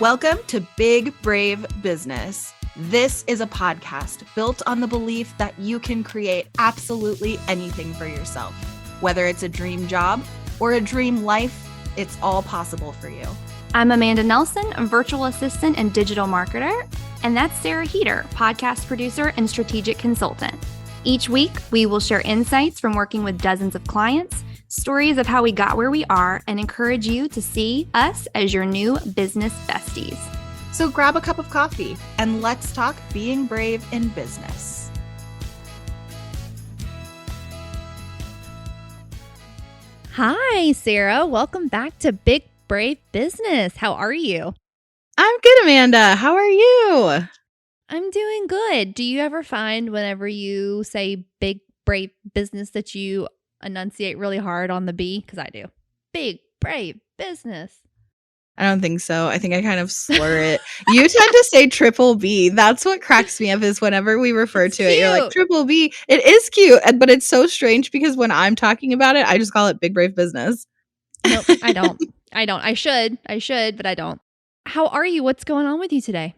Welcome to Big Brave Business. This is a podcast built on the belief that you can create absolutely anything for yourself. Whether it's a dream job or a dream life, it's all possible for you. I'm Amanda Nelson, a virtual assistant and digital marketer, and that's Sarah Heater, podcast producer and strategic consultant. Each week, we will share insights from working with dozens of clients, stories of how we got where we are, and encourage you to see us as your new business besties. So grab a cup of coffee and let's talk being brave in business. Hi, Sarah. Welcome back to Big Brave Business. How are you? I'm good, Amanda. How are you? I'm doing good. Do you ever find whenever you say big, brave business that you enunciate really hard on the B? Because I do. Big, brave business. I don't think so. I think I kind of slur it. You tend to say triple B. That's what cracks me up is whenever we refer to it, you're like, triple B. It is cute, but it's so strange because when I'm talking about it, I just call it Big Brave Business. Nope, I don't. I should, but I don't. How are you? What's going on with you today?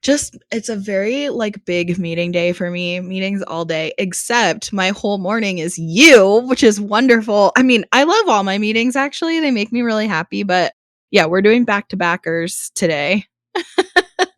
It's a very big meeting day for me. Meetings all day, except my whole morning is you, which is wonderful. I mean, I love all my meetings, actually. They make me really happy, but yeah, we're doing back-to-backers today.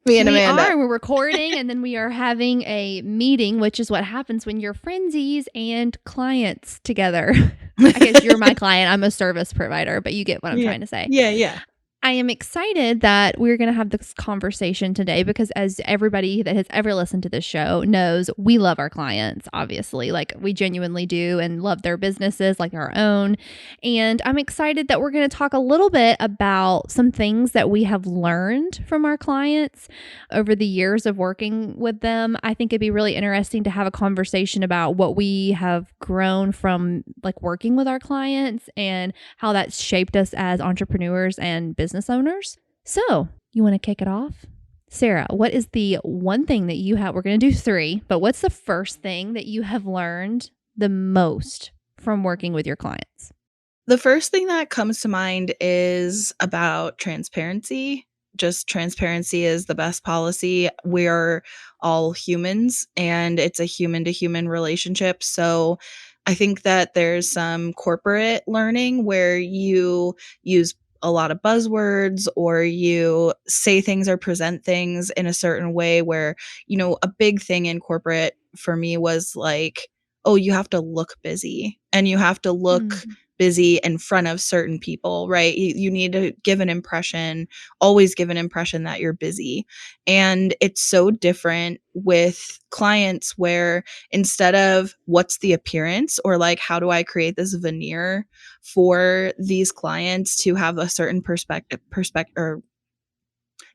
Me and Amanda. We're recording and then we are having a meeting, which is what happens when you're frenzies and clients together. I guess you're my client. I'm a service provider, but you get what I'm trying to say. Yeah. I am excited that we're going to have this conversation today because as everybody that has ever listened to this show knows, we love our clients, obviously. We genuinely do and love their businesses like our own. And I'm excited that we're going to talk a little bit about some things that we have learned from our clients over the years of working with them. I think it'd be really interesting to have a conversation about what we have grown from working with our clients and how that's shaped us as entrepreneurs and business owners. So, you want to kick it off? Sarah, what is the one thing that you have? We're going to do 3, but what's the first thing that you have learned the most from working with your clients? The first thing that comes to mind is about transparency. Just transparency is the best policy. We're all humans and it's a human-to-human relationship. So I think that there's some corporate learning where you use a lot of buzzwords or you say things or present things in a certain way where, a big thing in corporate for me was oh, you have to look busy and you have to look busy in front of certain people, right? You need to always give an impression that you're busy. And it's so different with clients where instead of what's the appearance or how do I create this veneer for these clients to have a certain perspective or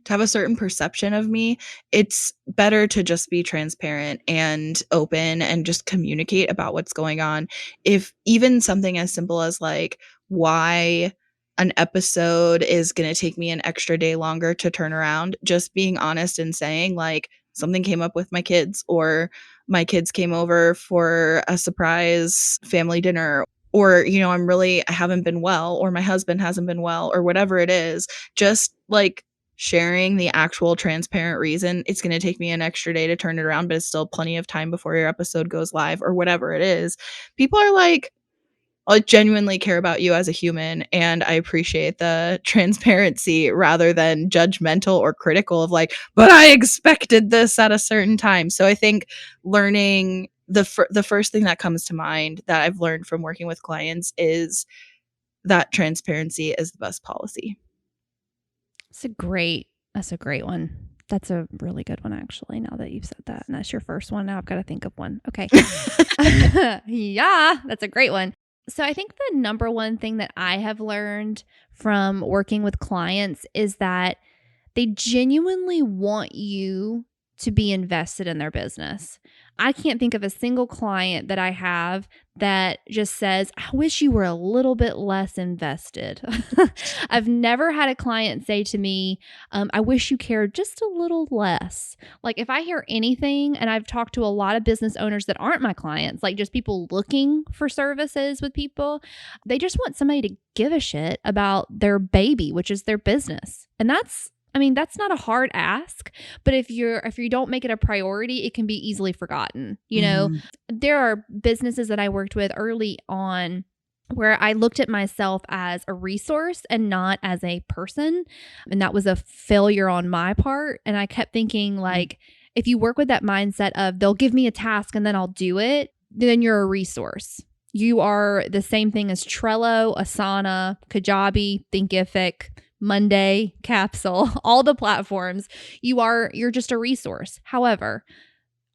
to have a certain perception of me, it's better to just be transparent and open and just communicate about what's going on. If even something as simple as why an episode is going to take me an extra day longer to turn around, just being honest and saying something came up with my kids or my kids came over for a surprise family dinner or, I haven't been well or my husband hasn't been well or whatever it is, just sharing the actual transparent reason. It's going to take me an extra day to turn it around, but it's still plenty of time before your episode goes live or whatever it is. People are I genuinely care about you as a human and I appreciate the transparency rather than judgmental or critical of but I expected this at a certain time. So I think learning the first thing that comes to mind that I've learned from working with clients is that transparency is the best policy. That's a great one. That's a really good one, actually, now that you've said that. And that's your first one. Now I've got to think of one. Okay. Yeah, that's a great one. So I think the number one thing that I have learned from working with clients is that they genuinely want you to be invested in their business. I can't think of a single client that I have that just says, I wish you were a little bit less invested. I've never had a client say to me, I wish you cared just a little less. If I hear anything, and I've talked to a lot of business owners that aren't my clients, just people looking for services with people, they just want somebody to give a shit about their baby, which is their business. And that's I mean, that's not a hard ask, but if you don't make it a priority, it can be easily forgotten. There are businesses that I worked with early on where I looked at myself as a resource and not as a person, and that was a failure on my part, and I kept thinking like, if you work with that mindset of they'll give me a task and then I'll do it, then you're a resource. You are the same thing as Trello, Asana, Kajabi, Thinkific, Monday, Capsule, all the platforms. You're just a resource. However,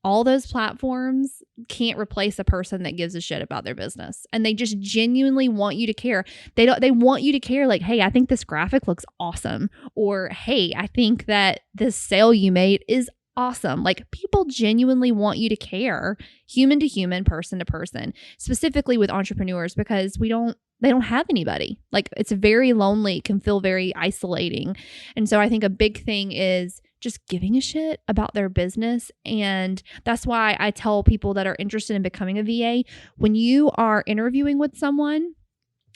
all those platforms can't replace a person that gives a shit about their business, and they just genuinely want you to care. They want you to care like, hey, I think this graphic looks awesome, or hey, I think that this sale you made is awesome. Like, people genuinely want you to care, human to human, person to person, specifically with entrepreneurs, because they don't have anybody. Like, it's very lonely, can feel very isolating. And so I think a big thing is just giving a shit about their business. And that's why I tell people that are interested in becoming a VA, when you are interviewing with someone,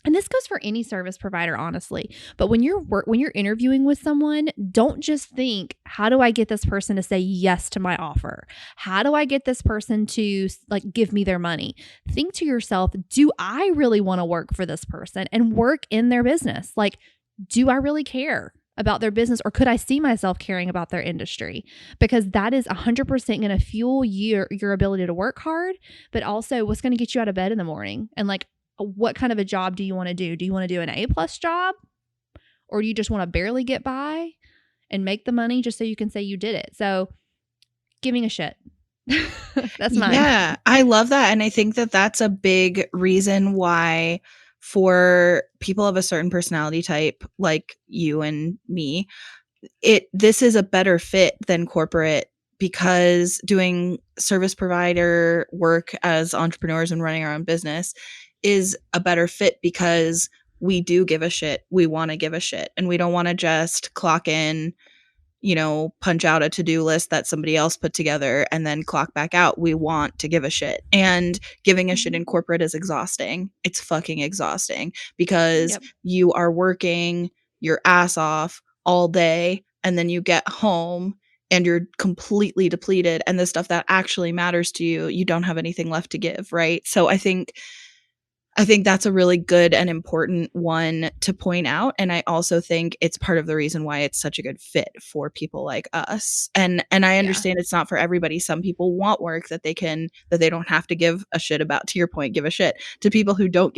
and this goes for any service provider, honestly, but when you're interviewing with someone, don't just think, how do I get this person to say yes to my offer? How do I get this person to like give me their money? Think to yourself, do I really want to work for this person and work in their business? Like, do I really care about their business, or could I see myself caring about their industry? Because that is 100% going to fuel your ability to work hard, but also what's going to get you out of bed in the morning. And like, what kind of a job do you want to do? Do you want to do an A+ job, or do you just want to barely get by and make the money just so you can say you did it? So giving a shit. That's mine. Yeah, I love that. And I think that that's a big reason why, for people of a certain personality type like you and me, this is a better fit than corporate, because doing service provider work as entrepreneurs and running our own business is a better fit because we do give a shit. We want to give a shit, and we don't want to just clock in, punch out a to-do list that somebody else put together and then clock back out. We want to give a shit. And giving a shit in corporate is exhausting. It's fucking exhausting, because you are working your ass off all day, and then you get home and you're completely depleted, and the stuff that actually matters to you, you don't have anything left to give, right? So I think that's a really good and important one to point out. And I also think it's part of the reason why it's such a good fit for people like us. And I understand it's not for everybody. Some people want work that they don't have to give a shit about. To your point, give a shit. To people who don't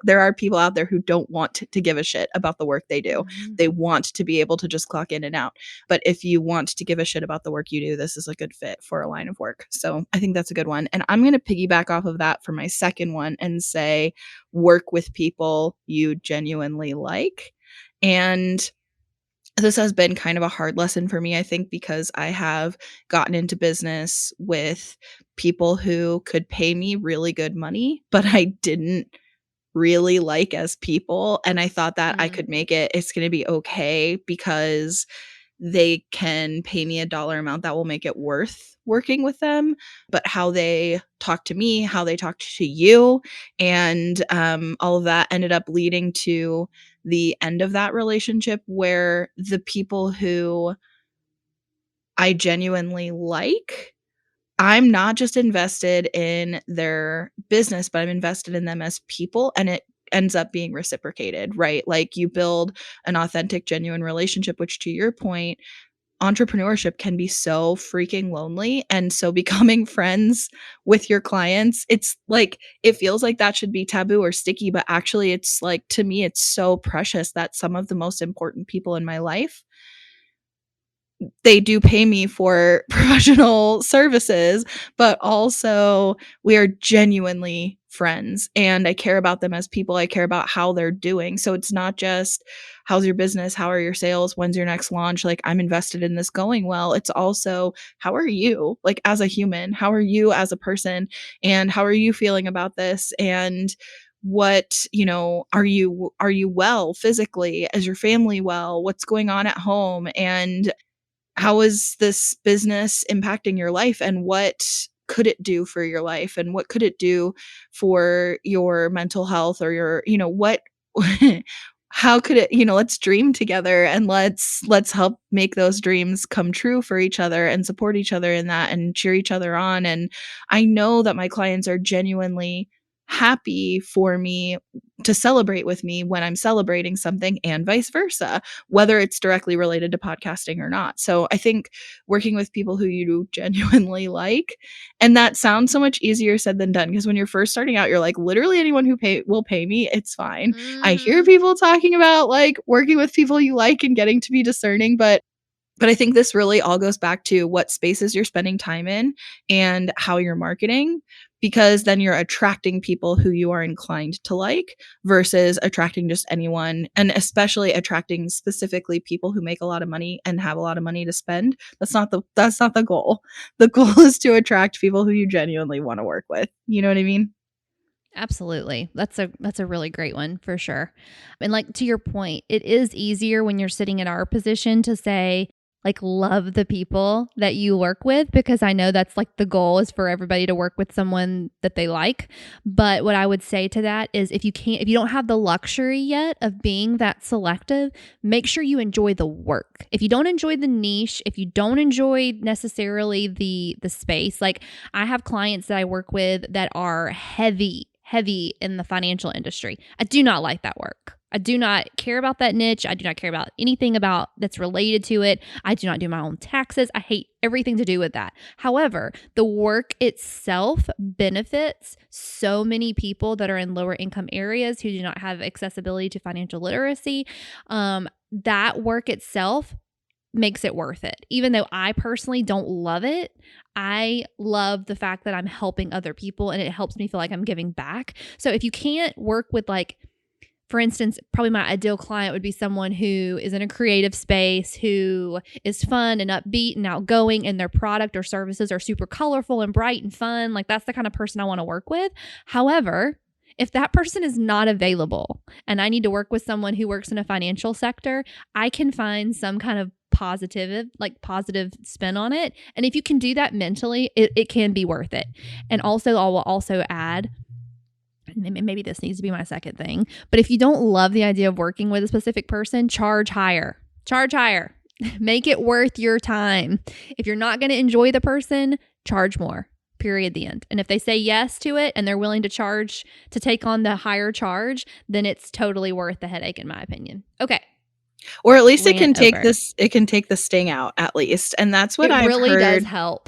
there are people out there who don't want to give a shit about the work they do. Mm-hmm. They want to be able to just clock in and out. But if you want to give a shit about the work you do, this is a good fit for a line of work. So I think that's a good one. And I'm going to piggyback off of that for my second one and say, work with people you genuinely like. And this has been kind of a hard lesson for me, I think, because I have gotten into business with people who could pay me really good money, but I didn't really like as people. And I thought that I could make it's going to be okay because they can pay me a dollar amount that will make it worth working with them. But how they talk to me, how they talk to you, and all of that ended up leading to the end of that relationship, where the people who I genuinely like, I'm not just invested in their business, but I'm invested in them as people, and it ends up being reciprocated, right? Like, you build an authentic, genuine relationship, which, to your point, entrepreneurship can be so freaking lonely. And so becoming friends with your clients, it's like, it feels like that should be taboo or sticky, but actually it's like, to me, it's so precious that some of the most important people in my life, they do pay me for professional services, but also we are genuinely friends, and I care about them as people. I care about how they're doing. So it's not just, how's your business? How are your sales? When's your next launch? Like, I'm invested in this going well. It's also, how are you, like, as a human? How are you as a person? And how are you feeling about this? And what, are you well physically? Is your family well? What's going on at home? And how is this business impacting your life, and what could it do for your life, and what could it do for your mental health, or your, what how could it, let's dream together and let's help make those dreams come true for each other and support each other in that and cheer each other on. And I know that my clients are genuinely happy for me to celebrate with me when I'm celebrating something, and vice versa, whether it's directly related to podcasting or not. So I think working with people who you genuinely like, and that sounds so much easier said than done, because when you're first starting out, you're like, literally anyone who will pay me, it's fine. I hear people talking about like working with people you like and getting to be discerning, but I think this really all goes back to what spaces you're spending time in and how you're marketing, because then you're attracting people who you are inclined to like versus attracting just anyone, and especially attracting specifically people who make a lot of money and have a lot of money to spend. That's not the goal. The goal is to attract people who you genuinely want to work with. You know what I mean? Absolutely. That's a really great one for sure. And like to your point, it is easier when you're sitting in our position to say like love the people that you work with, because I know that's like the goal is for everybody to work with someone that they like. But what I would say to that is if you don't have the luxury yet of being that selective, make sure you enjoy the work. If you don't enjoy the niche, if you don't enjoy necessarily the space, like I have clients that I work with that are heavy in the financial industry. I do not like that work. I do not care about that niche. I do not care about anything about that's related to it. I do not do my own taxes. I hate everything to do with that. However, the work itself benefits so many people that are in lower income areas who do not have accessibility to financial literacy. That work itself makes it worth it. Even though I personally don't love it, I love the fact that I'm helping other people and it helps me feel like I'm giving back. So if you can't work with like, for instance, probably my ideal client would be someone who is in a creative space, who is fun and upbeat and outgoing, and their product or services are super colorful and bright and fun. Like that's the kind of person I want to work with. However, if that person is not available and I need to work with someone who works in a financial sector, I can find some kind of positive spin on it. And if you can do that mentally, it can be worth it. And also, I will also add, maybe this needs to be my second thing, but if you don't love the idea of working with a specific person, charge higher. Make it worth your time. If you're not going to enjoy the person, charge more. Period. The end. And if they say yes to it and they're willing to charge to take on the higher charge, then it's totally worth the headache, in my opinion. Okay. Or at least it can Rant take the sting out at least. And that's what It I've really heard. does help.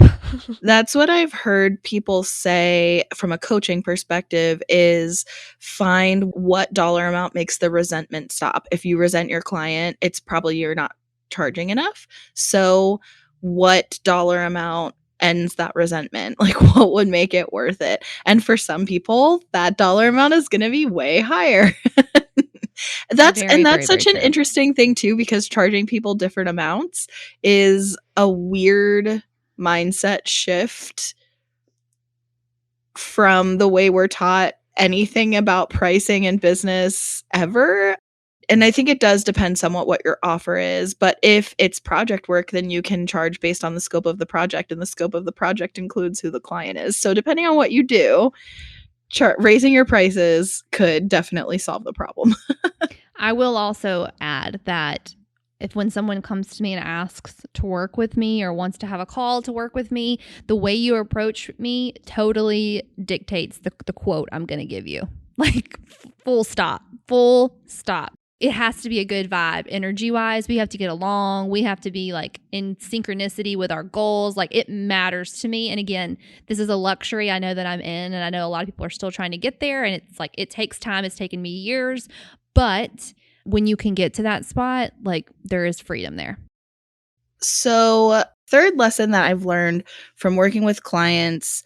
That's what I've heard people say from a coaching perspective is find what dollar amount makes the resentment stop. If you resent your client, it's probably you're not charging enough. So what dollar amount ends that resentment? Like what would make it worth it? And for some people, that dollar amount is going to be way higher. That's Very, very, such very an true. interesting thing too, because charging people different amounts is a weird mindset shift from the way we're taught anything about pricing and business ever. And I think it does depend somewhat what your offer is, but if it's project work, then you can charge based on the scope of the project, and the scope of the project includes who the client is. So depending on what you do, raising your prices could definitely solve the problem. I will also add that if when someone comes to me and asks to work with me or wants to have a call to work with me, the way you approach me totally dictates the quote I'm going to give you. Like full stop. It has to be a good vibe energy wise. We have to get along. We have to be like in synchronicity with our goals. Like it matters to me. And again, this is a luxury I know that I'm in, and I know a lot of people are still trying to get there. And it's like, it takes time. It's taken me years, but when you can get to that spot, like there is freedom there. So, third lesson that I've learned from working with clients,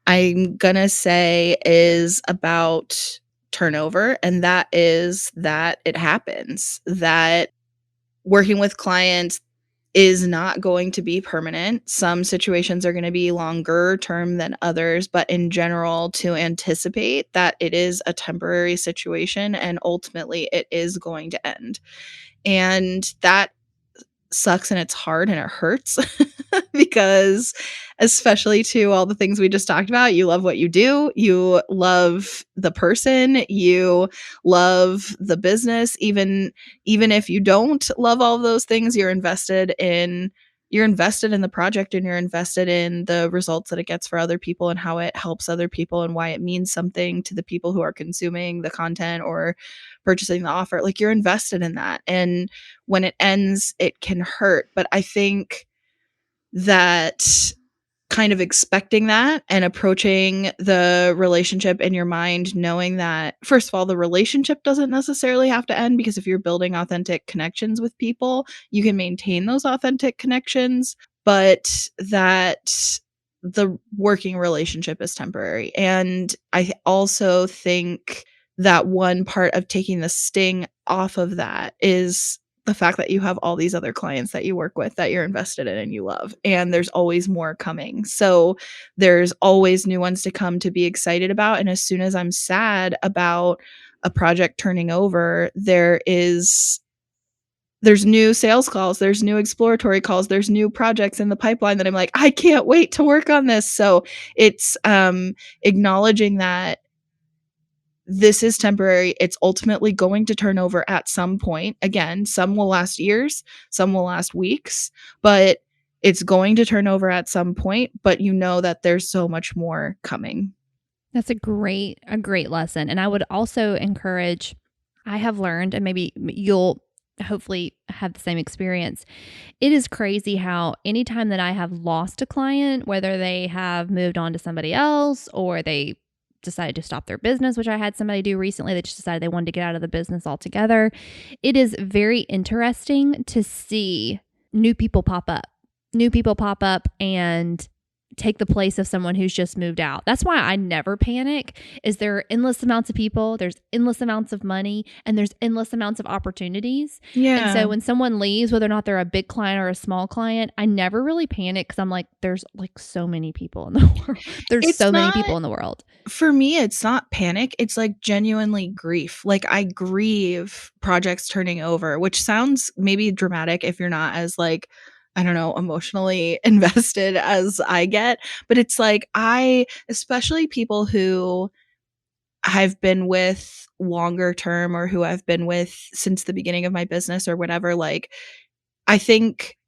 I'm gonna say is about turnover, and that is that it happens. That working with clients is not going to be permanent. Some situations are going to be longer term than others, but in general, to anticipate that it is a temporary situation and ultimately it is going to end. And that sucks and it's hard and it hurts because especially to all the things we just talked about, you love what you do, you love the person, you love the business, even if you don't love all of those things, you're invested in the project, and you're invested in the results that it gets for other people and how it helps other people and why it means something to the people who are consuming the content or purchasing the offer. Like, you're invested in that. And when it ends, it can hurt. But I think that kind of expecting that and approaching the relationship in your mind, knowing that, first of all, the relationship doesn't necessarily have to end, because if you're building authentic connections with people, you can maintain those authentic connections, but that the working relationship is temporary. And I also think that one part of taking the sting off of that is the fact that you have all these other clients that you work with that you're invested in and you love, and there's always more coming. So there's always new ones to come to be excited about. And as soon as I'm sad about a project turning over, there's new sales calls, there's new exploratory calls, there's new projects in the pipeline that I'm like, I can't wait to work on this. So it's acknowledging that this is temporary. It's ultimately going to turn over at some point. Again, some will last years, some will last weeks, but it's going to turn over at some point. But you know that there's so much more coming. That's a great lesson. And I would also encourage, I have learned, and maybe you'll hopefully have the same experience. It is crazy how anytime that I have lost a client, whether they have moved on to somebody else or they decided to stop their business, which I had somebody do recently, they just decided they wanted to get out of the business altogether. It is very interesting to see new people pop up and take the place of someone who's just moved out. That's why I never panic. Is there are endless amounts of people, there's endless amounts of money, and there's endless amounts of opportunities. Yeah. And so when someone leaves, whether or not they're a big client or a small client, I never really panic, because I'm like, there's like so many people in the world. There's so many people in the world. For me, it's not panic. It's like genuinely grief. Like, I grieve projects turning over, which sounds maybe dramatic if you're not as, like, I don't know, emotionally invested as I get. But it's like, especially people who I've been with longer term or who I've been with since the beginning of my business or whatever, like, I think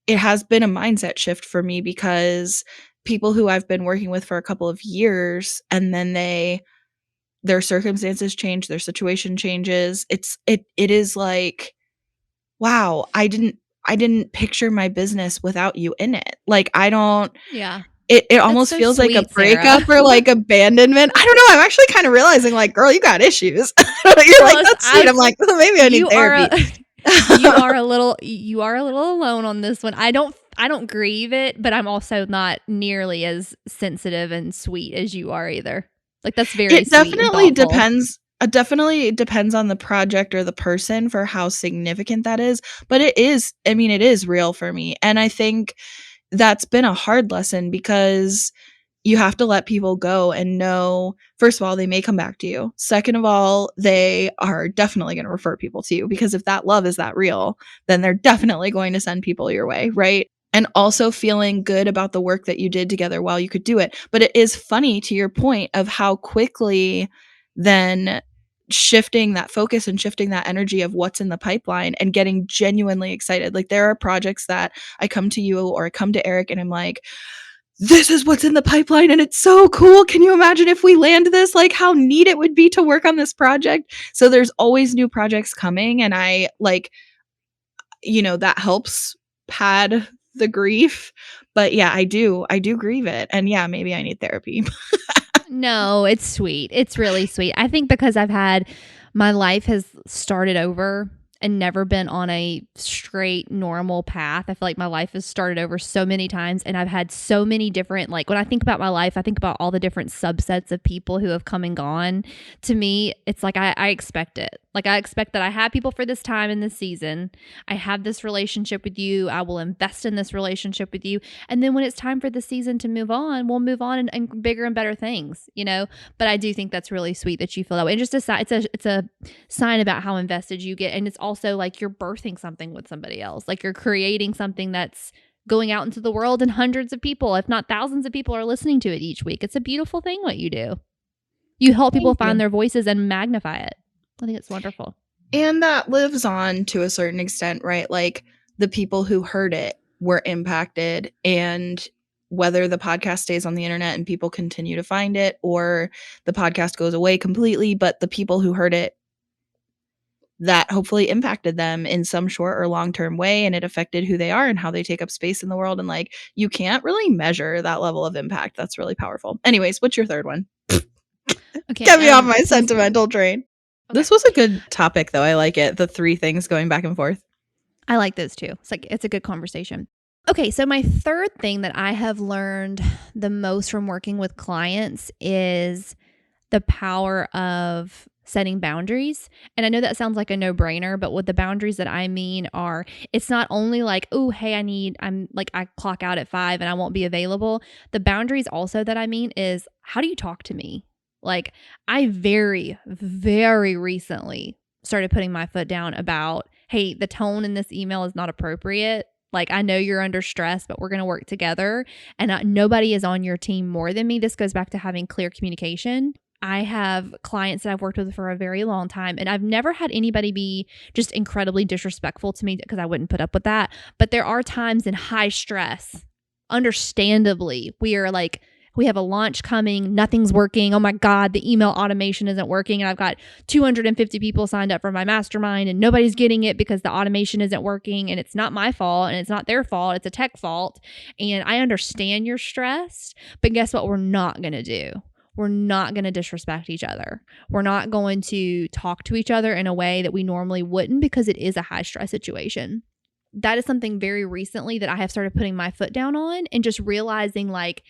it has been a mindset shift for me, because people who I've been working with for a couple of years, and then their circumstances change, their situation changes. It is like, wow, I didn't picture my business without you in it. Like, I don't Yeah. it almost so feels like a sweet, breakup Sarah. or like abandonment. I don't know. I'm actually kind of realizing, like, girl, you got issues. You're like, Girl, that's sweet. I'm like, well, maybe I need you are therapy. you are a little alone on this one. I don't grieve it, but I'm also not nearly as sensitive and sweet as you are either. Like, that's very It sweet and definitely thoughtful. depends. Definitely depends on the project or the person for how significant that is. But it is, I mean, it is real for me. And I think that's been a hard lesson, because you have to let people go and know, first of all, they may come back to you. Second of all, they are definitely going to refer people to you, because if that love is that real, then they're definitely going to send people your way, right? And also feeling good about the work that you did together while you could do it. But it is funny, to your point, of how quickly then shifting that focus and shifting that energy of what's in the pipeline and getting genuinely excited. Like, there are projects that I come to you or I come to Eric and I'm like, this is what's in the pipeline and it's so cool. Can you imagine if we land this? Like, how neat it would be to work on this project. So there's always new projects coming, and I like, that helps pad the grief. But yeah, I do grieve it. And yeah, maybe I need therapy. No, it's sweet. It's really sweet. I think because my life has started over and never been on a straight, normal path. I feel like my life has started over so many times, and I've had so many different, like, when I think about my life, I think about all the different subsets of people who have come and gone. To me, it's like I expect it. Like, I expect that I have people for this time in this season. I have this relationship with you. I will invest in this relationship with you. And then when it's time for the season to move on, we'll move on and bigger and better things, you know? But I do think that's really sweet that you feel that way. And just it's a sign about how invested you get. And it's also like you're birthing something with somebody else. Like you're creating something that's going out into the world, and hundreds of people, if not thousands of people, are listening to it each week. It's a beautiful thing what you do. You help people find their voices and magnify it. I think it's wonderful. And that lives on to a certain extent, right? Like the people who heard it were impacted, and whether the podcast stays on the internet and people continue to find it, or the podcast goes away completely, but the people who heard it, that hopefully impacted them in some short or long-term way, and it affected who they are and how they take up space in the world. And like, you can't really measure that level of impact. That's really powerful. Anyways, what's your third one? Okay, Get me off my sentimental train. Okay. This was a good topic, though. I like it. The three things going back and forth. I like those too. It's a good conversation. Okay, so my third thing that I have learned the most from working with clients is the power of setting boundaries. And I know that sounds like a no-brainer, but what the boundaries that I mean are, it's not only like, oh, hey, I clock out at 5 and I won't be available. The boundaries also that I mean is, how do you talk to me? Like, I very, very recently started putting my foot down about, hey, the tone in this email is not appropriate. Like, I know you're under stress, but we're going to work together. And nobody is on your team more than me. This goes back to having clear communication. I have clients that I've worked with for a very long time, and I've never had anybody be just incredibly disrespectful to me, because I wouldn't put up with that. But there are times in high stress, understandably, we have a launch coming, nothing's working. Oh my God, the email automation isn't working. And I've got 250 people signed up for my mastermind and nobody's getting it because the automation isn't working. And it's not my fault and it's not their fault. It's a tech fault. And I understand you're stressed, but guess what we're not going to do? We're not going to disrespect each other. We're not going to talk to each other in a way that we normally wouldn't, because it is a high stress situation. That is something very recently that I have started putting my foot down on, and just realizing like,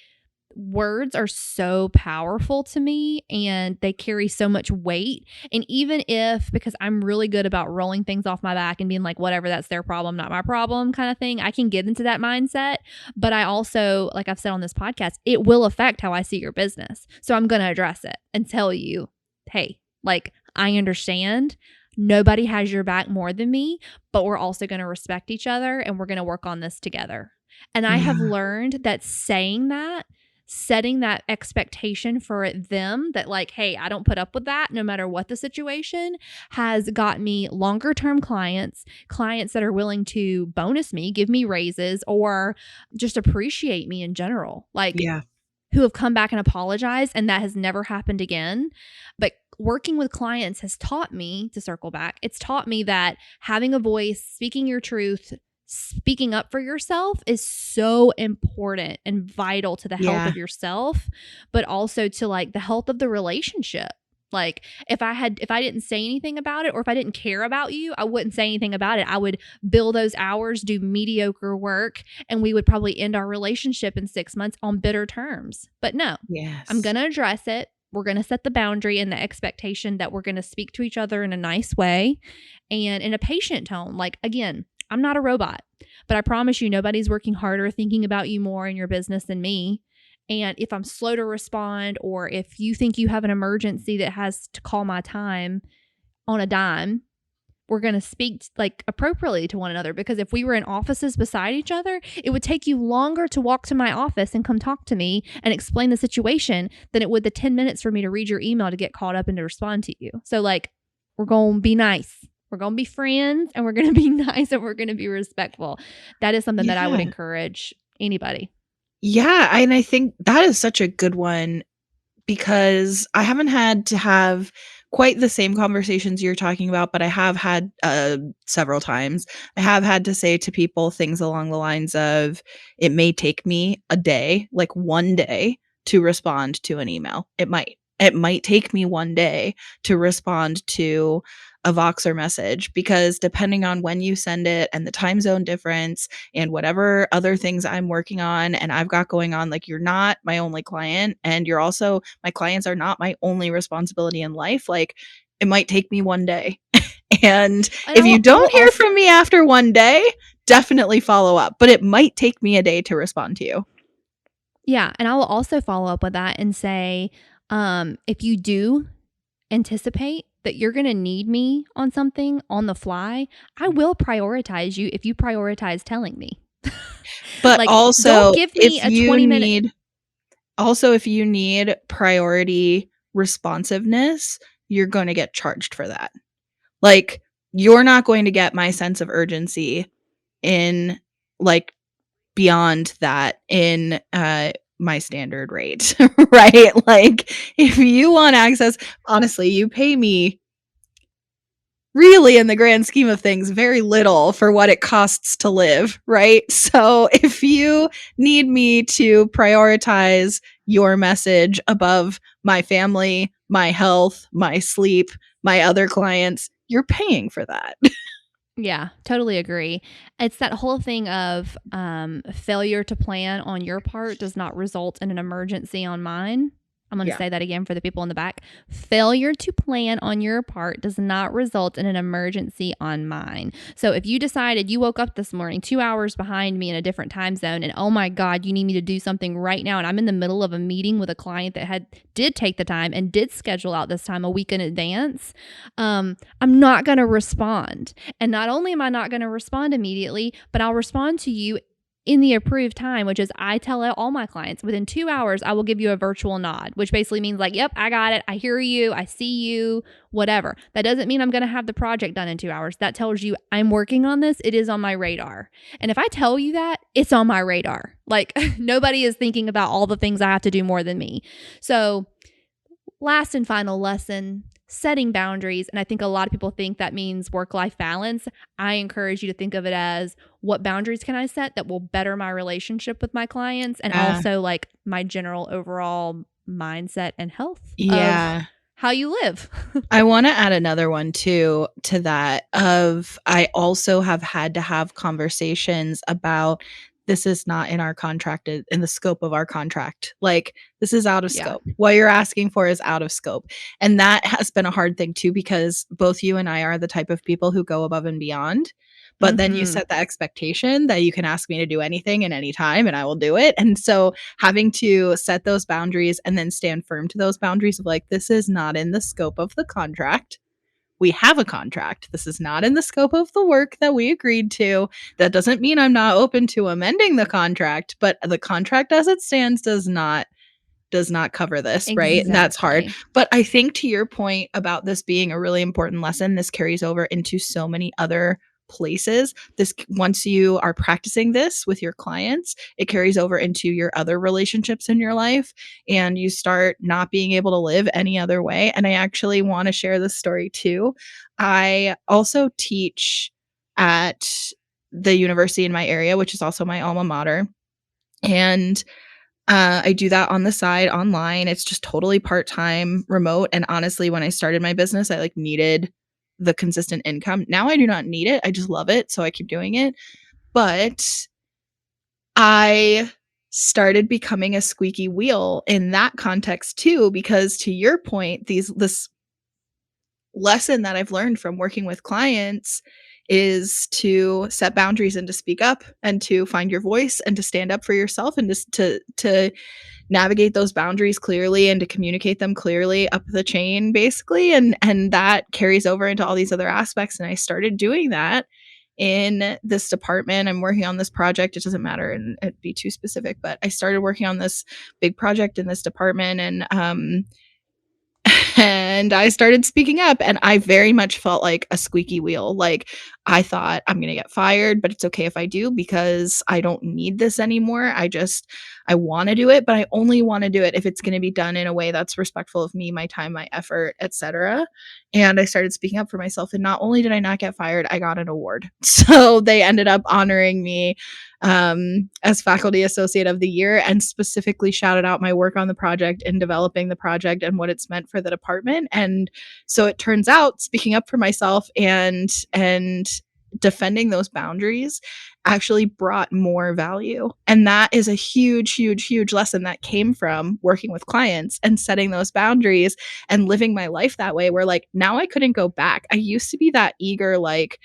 words are so powerful to me and they carry so much weight. And even if, because I'm really good about rolling things off my back and being like, whatever, that's their problem, not my problem kind of thing, I can get into that mindset. But I also, like I've said on this podcast, it will affect how I see your business. So I'm going to address it and tell you, hey, like, I understand. Nobody has your back more than me, but we're also going to respect each other and we're going to work on this together. And I have learned that saying that, setting that expectation for them that like, hey, I don't put up with that no matter what the situation, has got me longer term clients that are willing to bonus me, give me raises, or just appreciate me in general. Like, who have come back and apologized, and that has never happened again. But working with clients has taught me, to circle back, it's taught me that having a voice, speaking your truth, speaking up for yourself is so important and vital to the health of yourself, but also to like the health of the relationship. Like, if I didn't say anything about it, or if I didn't care about you, I wouldn't say anything about it. I would bill those hours, do mediocre work, and we would probably end our relationship in 6 months on bitter terms. But no, I'm going to address it. We're going to set the boundary and the expectation that we're going to speak to each other in a nice way and in a patient tone. Like, again, I'm not a robot, but I promise you, nobody's working harder, thinking about you more in your business than me. And if I'm slow to respond, or if you think you have an emergency that has to call my time on a dime, we're going to speak like appropriately to one another. Because if we were in offices beside each other, it would take you longer to walk to my office and come talk to me and explain the situation than it would the 10 minutes for me to read your email to get caught up and to respond to you. So like, we're going to be nice. We're going to be friends, and we're going to be nice, and we're going to be respectful. That is something that I would encourage anybody. Yeah. And I think that is such a good one, because I haven't had to have quite the same conversations you're talking about, but I have had several times. I have had to say to people things along the lines of, it may take me a day, like one day, to respond to an email. It might take me one day to respond to a Voxer message, because depending on when you send it and the time zone difference and whatever other things I'm working on and I've got going on, like, you're not my only client, and you're also, my clients are not my only responsibility in life. Like, it might take me one day. And And if you I will don't hear also, from me after one day, definitely follow up. But it might take me a day to respond to you. yeah, and I will also follow up with that and say, if you do anticipate that you're going to need me on something on the fly, I will prioritize you if you prioritize telling me. But Like, don't also, give me a 20-minute. if you need priority responsiveness, you're going to get charged for that. Like, you're not going to get my sense of urgency in, like, beyond that in my standard rate, right? Like, if you want access, honestly, you pay me really, in the grand scheme of things, very little for what it costs to live, right? So if you need me to prioritize your message above my family, my health, my sleep, my other clients, you're paying for that. Yeah, totally agree. It's that whole thing of failure to plan on your part does not result in an emergency on mine. I'm going to Yeah. say that again for the people in the back. Failure to plan on your part does not result in an emergency on mine. So if you decided you woke up this morning 2 hours behind me in a different time zone and oh my God, you need me to do something right now, and I'm in the middle of a meeting with a client that did take the time and did schedule out this time a week in advance, I'm not going to respond. And not only am I not going to respond immediately, but I'll respond to you in the approved time, which is I tell all my clients within 2 hours, I will give you a virtual nod, which basically means like, yep, I got it. I hear you. I see you, whatever. That doesn't mean I'm going to have the project done in 2 hours. That tells you I'm working on this. It is on my radar. And if I tell you that, it's on my radar. Like nobody is thinking about all the things I have to do more than me. So last and final lesson, setting boundaries. And I think a lot of people think that means work-life balance. I encourage you to think of it as what boundaries can I set that will better my relationship with my clients and also like my general overall mindset and health of how you live. I want to add another one too to that of I also have had to have conversations about this is not in our contract, in the scope of our contract. Like, this is out of Yeah. scope. What you're asking for is out of scope. And that has been a hard thing too, because both you and I are the type of people who go above and beyond. But then you set the expectation that you can ask me to do anything and anytime and I will do it. And so having to set those boundaries and then stand firm to those boundaries of like, this is not in the scope of the contract. We have a contract. This is not in the scope of the work that we agreed to. That doesn't mean I'm not open to amending the contract, but the contract as it stands does not cover this, right? And that's hard. But I think to your point about this being a really important lesson, this carries over into so many other places. This, once you are practicing this with your clients, it carries over into your other relationships in your life and you start not being able to live any other way. And I actually want to share this story too. I also teach at the university in my area, which is also my alma mater. And I do that on the side online. It's just totally part-time, remote. And honestly, when I started my business, I like needed the consistent income. Now I do not need it. I just love it. So I keep doing it. But I started becoming a squeaky wheel in that context too, because to your point, this lesson that I've learned from working with clients is to set boundaries and to speak up and to find your voice and to stand up for yourself and just to navigate those boundaries clearly and to communicate them clearly up the chain basically, and that carries over into all these other aspects. And I started doing that in this department. I'm working on this project. It doesn't matter and it'd be too specific, but I started working on this big project in this department and I started speaking up and I very much felt like a squeaky wheel. Like I thought I'm going to get fired, but it's okay if I do because I don't need this anymore. I want to do it, but I only want to do it if it's going to be done in a way that's respectful of me, my time, my effort, etc. And I started speaking up for myself and not only did I not get fired, I got an award. So they ended up honoring me as faculty associate of the year and specifically shouted out my work on the project and developing the project and what it's meant for the department. And so it turns out speaking up for myself and defending those boundaries actually brought more value. And that is a huge, huge, huge lesson that came from working with clients and setting those boundaries and living my life that way, where like now I couldn't go back. I used to be that eager, like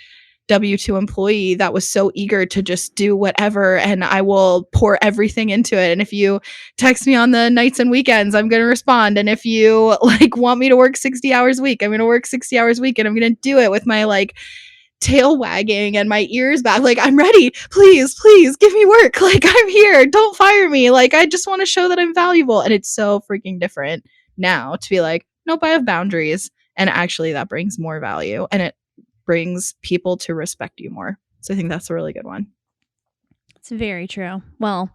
W-2 employee that was so eager to just do whatever, and I will pour everything into it. And if you text me on the nights and weekends, I'm going to respond. And if you like want me to work 60 hours a week, I'm going to work 60 hours a week, and I'm going to do it with my like tail wagging and my ears back. Like, I'm ready. Please, please give me work. Like, I'm here. Don't fire me. Like, I just want to show that I'm valuable. And it's so freaking different now to be like, nope, I have boundaries. And actually that brings more value, and it brings people to respect you more. So I think that's a really good one. It's very true. Well,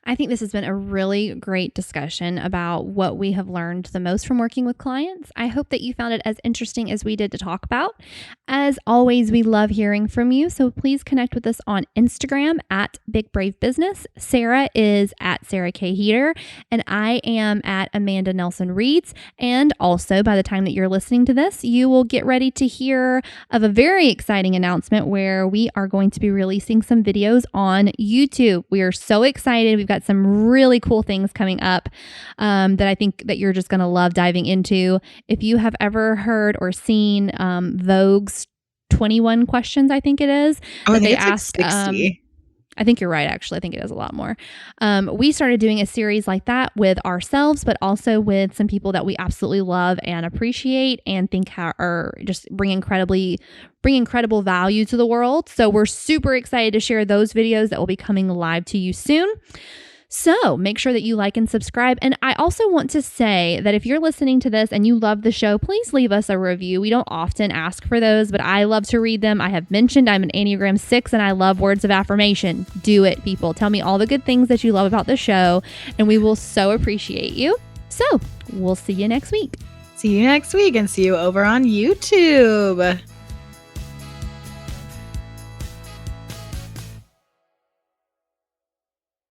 I think this has been a really great discussion about what we have learned the most from working with clients. I hope that you found it as interesting as we did to talk about. As always, we love hearing from you. So please connect with us on Instagram at Big Brave Business. Sarah is at Sarah K. Heater, and I am at Amanda Nelson Reads. And also, by the time that you're listening to this, you will get ready to hear of a very exciting announcement where we are going to be releasing some videos on YouTube. We are so excited. We've got some really cool things coming up that I think that you're just going to love diving into. If you have ever heard or seen Vogue's 21 questions, I think it is. Oh, that I think they it's ask, like 60. I think you're right, actually. I think it is a lot more. We started doing a series like that with ourselves, but also with some people that we absolutely love and appreciate and think are just bring incredible value to the world. So we're super excited to share those videos that will be coming live to you soon. So make sure that you like and subscribe. And I also want to say that if you're listening to this and you love the show, please leave us a review. We don't often ask for those, but I love to read them. I have mentioned I'm an Enneagram 6 and I love words of affirmation. Do it, people. Tell me all the good things that you love about the show, and we will so appreciate you. So we'll see you next week. See you next week, and see you over on YouTube.